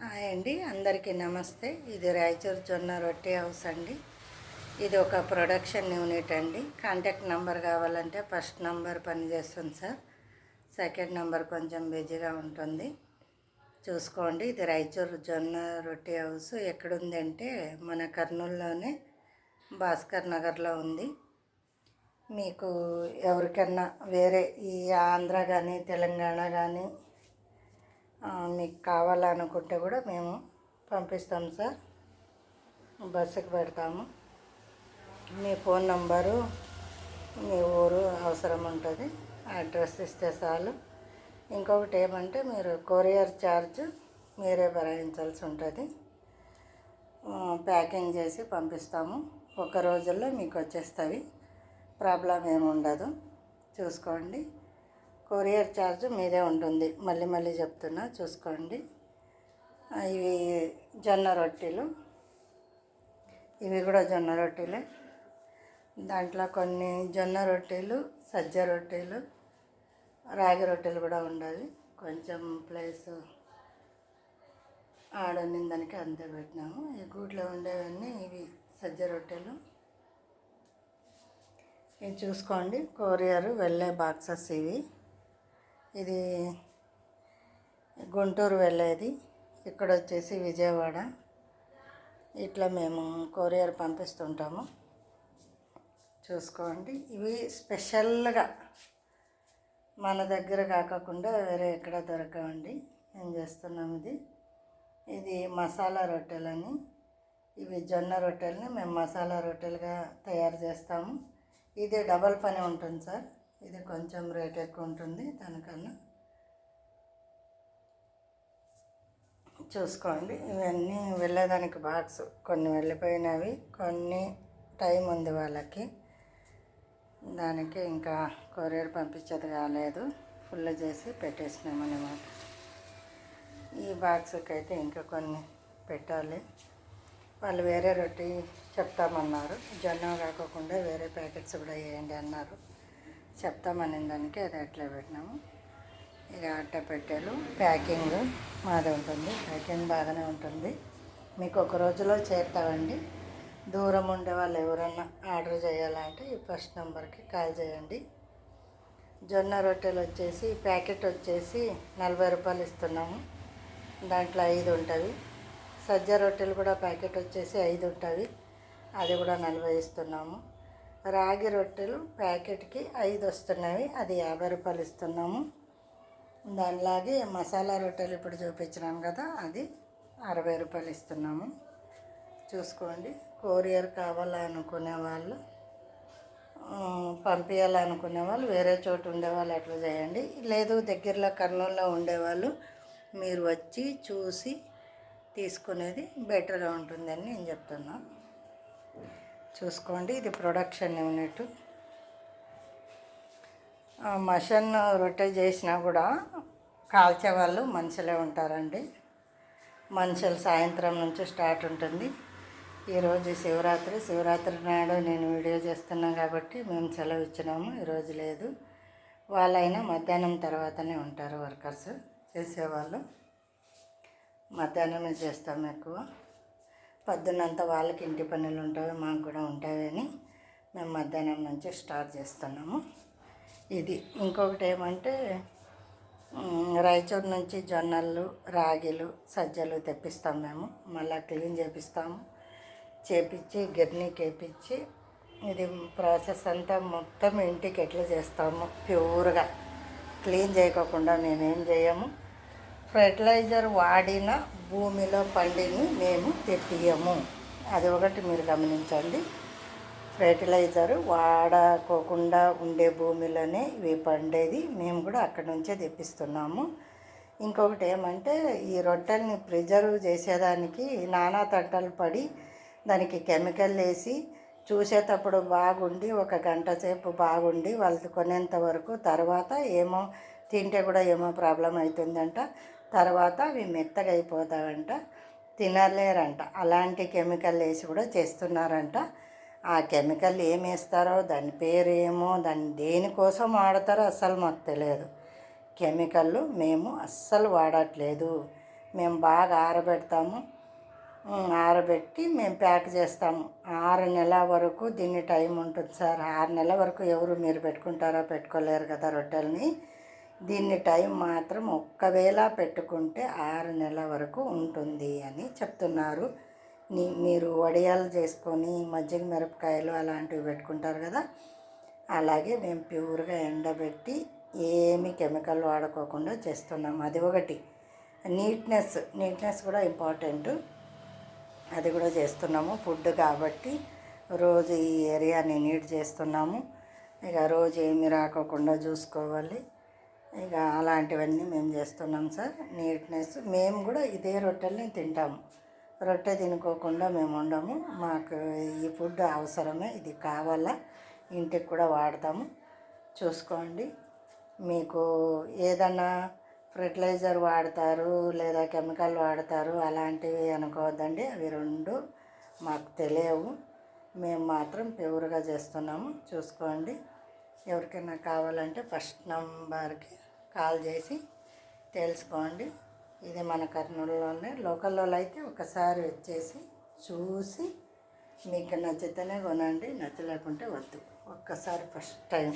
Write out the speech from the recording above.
Hi అండి, అందరికీ నమస్తే. ఇది రాయచూరు జొన్న రొట్టె హౌస్ అండి. ఇది ఒక ప్రొడక్షన్ యూనిట్ అండి. కాంటాక్ట్ నెంబర్ కావాలంటే ఫస్ట్ నెంబర్ పనిచేస్తుంది సార్. సెకండ్ నెంబర్ కొంచెం బిజీగా ఉంటుంది, చూసుకోండి. ఇది రాయచూరు జొన్న రొట్టె హౌస్ ఎక్కడుందంటే మన కర్నూలులోనే భాస్కర్ నగర్లో ఉంది. మీకు ఎవరికన్నా వేరే ఈ ఆంధ్ర కానీ తెలంగాణ కానీ మీకు కావాలనుకుంటే కూడా మేము పంపిస్తాం సార్. బస్సుకి పెడతాము. మీ ఫోన్ నంబరు, మీ ఊరు అవసరం ఉంటుంది, అడ్రస్ ఇస్తే చాలు. ఇంకొకటి ఏమంటే మీరు కొరియర్ ఛార్జ్ మీరే భరించాల్సి ఉంటుంది. ప్యాకింగ్ చేసి పంపిస్తాము. ఒక రోజుల్లో మీకు వచ్చేస్తుంది, ప్రాబ్లం ఏమి ఉండదు. చూసుకోండి. కొరియర్ ఛార్జ్ మీదే ఉంటుంది. మళ్ళీ మళ్ళీ చెప్తున్నా, చూసుకోండి. ఇవి జొన్న రొట్టెలు, ఇవి కూడా జొన్న రొట్టెలే. దాంట్లో కొన్ని జొన్న రొట్టెలు, సజ్జ రొట్టెలు, రాగి రొట్టెలు కూడా ఉండాలి. కొంచెం ప్లేస్ ఆడని దానికి అంతే పెట్టినాము. ఈ గూట్లో ఉండేవన్నీ ఇవి సజ్జ రొట్టెలు. ఇవి చూసుకోండి. కొరియర్ వెళ్ళే బాక్సెస్ ఇవి. ఇది గుంటూరు వెళ్ళేది, ఇక్కడ వచ్చేసి విజయవాడ. ఇట్లా మేము కొరియర్ పంపిస్తుంటాము. చూసుకోండి. ఇవి స్పెషల్గా మన దగ్గర కాకుండా వేరే ఎక్కడ దొరకవండి. ఏం చేస్తున్నాం ఇది మసాలా రొట్టెలని. ఇవి జొన్న రొట్టెలని మేము మసాలా రొట్టెలుగా తయారు చేస్తాము. ఇది డబల్ పని ఉంటుంది సార్. ఇది కొంచెం రేట్ ఎక్కువ ఉంటుంది దానికన్నా. చూసుకోండి. ఇవన్నీ వెళ్ళేదానికి బాక్స్, కొన్ని వెళ్ళిపోయినవి, కొన్ని టైం ఉంది వాళ్ళకి, దానికి ఇంకా కొరియర్ పంపించేది కాలేదు. ఫుల్ చేసి పెట్టేసినామన్నమాట. ఈ బాక్స్కి అయితే ఇంకా కొన్ని పెట్టాలి. వాళ్ళు వేరే రొట్టె చెప్తామన్నారు, జొన్న కాకుండా వేరే ప్యాకెట్స్ కూడా వేయండి అన్నారు. చెప్తామని దానికి అది అట్లా పెట్టినాము. ఇక అట్ట పెట్టెలు ప్యాకింగ్ మాది ఉంటుంది. ప్యాకింగ్ బాగానే ఉంటుంది. మీకు ఒక రోజులో చేస్తామండి. దూరం ఉండే వాళ్ళు ఎవరన్నా ఆర్డర్ చేయాలంటే ఈ ఫస్ట్ నెంబర్కి కాల్ చేయండి. జొన్న రొట్టెలు వచ్చేసి ప్యాకెట్ వచ్చేసి 40 రూపాయలు ఇస్తున్నాము. దాంట్లో 5 ఉంటుంది. సజ్జ రొట్టెలు కూడా ప్యాకెట్ వచ్చేసి 5 ఉంటుంది, అది కూడా 40 ఇస్తున్నాము. రాగి రొట్టెలు ప్యాకెట్కి 5 వస్తున్నవి, అది 50 రూపాయలు ఇస్తున్నాము. దానిలాగే మసాలా రొట్టెలు ఇప్పుడు చూపించినాను కదా, అది 60 రూపాయలు ఇస్తున్నాము. చూసుకోండి. కొరియర్ కావాలనుకునే వాళ్ళు, పంపించాలనుకునే వాళ్ళు, వేరే చోటు ఉండేవాళ్ళు అట్లా చేయండి. లేదు దగ్గరలో కర్నూలులో ఉండేవాళ్ళు మీరు వచ్చి చూసి తీసుకునేది బెటర్గా ఉంటుందని నేను చెప్తున్నాను. చూసుకోండి. ఇది ప్రొడక్షన్ యూనిట్. మషన్ రొట్టె చేసినా కూడా కాల్చే వాళ్ళు మనుషులే ఉంటారండి. మనుషులు సాయంత్రం నుంచి స్టార్ట్ ఉంటుంది. ఈరోజు శివరాత్రి నాడు నేను వీడియో చేస్తున్నాను కాబట్టి మేము సెలవు ఇచ్చినాము. ఈరోజు లేదు. వాళ్ళైనా మధ్యాహ్నం తర్వాతనే ఉంటారు వర్కర్స్ చేసేవాళ్ళు. మధ్యాహ్నమే చేస్తాము ఎక్కువ. పొద్దున్నంతా వాళ్ళకి ఇంటి పనులు ఉంటాయి, మాకు కూడా ఉంటాయని మేము మధ్యాహ్నం నుంచి స్టార్ట్ చేస్తున్నాము. ఇది ఇంకొకటి ఏమంటే రాయచూరు నుంచి జొన్నలు, రాగిలు, సజ్జలు తెప్పిస్తాం మేము. మళ్ళీ క్లీన్ చేపించి గిర్నీకి వేపించి ఇది ప్రాసెస్ అంతా మొత్తం ఇంటికి ఎట్లా చేస్తాము. ప్యూర్గా క్లీన్ చేయకోకుండా మేమేం చేయము. ఫెర్టిలైజర్ వాడిన భూమిలో పండిని మేము తెప్పియము. అది ఒకటి మీరు గమనించండి. ఫెర్టిలైజర్ వాడకోకుండా ఉండే భూమిలోనే ఇవి పండేది. మేము కూడా అక్కడి నుంచే తెప్పిస్తున్నాము. ఇంకొకటి ఏమంటే ఈ రొట్టెల్ని ప్రిజర్వ్ చేసేదానికి నానా తంటలు పడి దానికి కెమికల్ వేసి చూసేటప్పుడు బాగుండి 1 గంట సేపు బాగుండి వాళ్ళు కొనేంత వరకు, తర్వాత ఏమో తింటే కూడా ఏమో ప్రాబ్లం అవుతుందంట, తర్వాత అవి మెత్తగా అయిపోతాయంట, తినలేరంట. అలాంటి కెమికల్ వేసి కూడా చేస్తున్నారంట. ఆ కెమికల్ ఏమి వేస్తారో, దాని పేరు ఏమో, దాన్ని దేనికోసం వాడతారో అస్సలు మాకు తెలియదు. కెమికల్ మేము అస్సలు వాడట్లేదు. మేము బాగా ఆరబెడతాము. ఆరబెట్టి మేము ప్యాక్ చేస్తాము. 6 నెలల వరకు దీన్ని టైం ఉంటుంది సార్. 6 నెలల వరకు ఎవరు మీరు పెట్టుకుంటారా? పెట్టుకోలేరు కదా రొట్టెల్ని. దీన్ని టైం మాత్రం ఒక్కవేళ పెట్టుకుంటే 6 నెలల వరకు ఉంటుంది అని చెప్తున్నారు. మీరు వడియాలు చేసుకొని మజ్జిగ మిరపకాయలు అలాంటివి పెట్టుకుంటారు కదా, అలాగే మేము ప్యూర్గా ఎండబెట్టి ఏమి కెమికల్ వాడుకోకుండా చేస్తున్నాము. అది ఒకటి. నీట్నెస్ కూడా ఇంపార్టెంట్. అది కూడా చేస్తున్నాము. ఫుడ్ కాబట్టి రోజు ఈ ఏరియాని నీట్ చేస్తున్నాము. ఇక రోజు ఏమి రాకోకుండా చూసుకోవాలి. ఇక అలాంటివన్నీ మేము చేస్తున్నాం సార్. నీట్నెస్ మేము కూడా ఇదే రొట్టెల్ని తింటాము. రొట్టె తినుకోకుండా మేము ఉండము. మాకు ఈ ఫుడ్ అవసరమే, ఇది కావాలా, ఇంటికి కూడా వాడతాము. చూసుకోండి. మీకు ఏదన్నా ఫర్టిలైజర్ వాడతారు లేదా కెమికల్ వాడతారు అలాంటివి అనుకోవద్దండి. అవి రెండు మాకు తెలియవు. మేము మాత్రం ప్యూర్గా చేస్తున్నాము. చూసుకోండి. ఎవరికైనా కావాలంటే ఫస్ట్ నంబర్కి కాల్ చేసి తెలుసుకోండి. ఇది మన కర్నూలులోనే. లోకల్లో అయితే ఒకసారి వచ్చేసి చూసి మీకు నచ్చితేనే కొనండి, నచ్చలేకుంటే వద్దు. ఒక్కసారి ఫస్ట్ టైం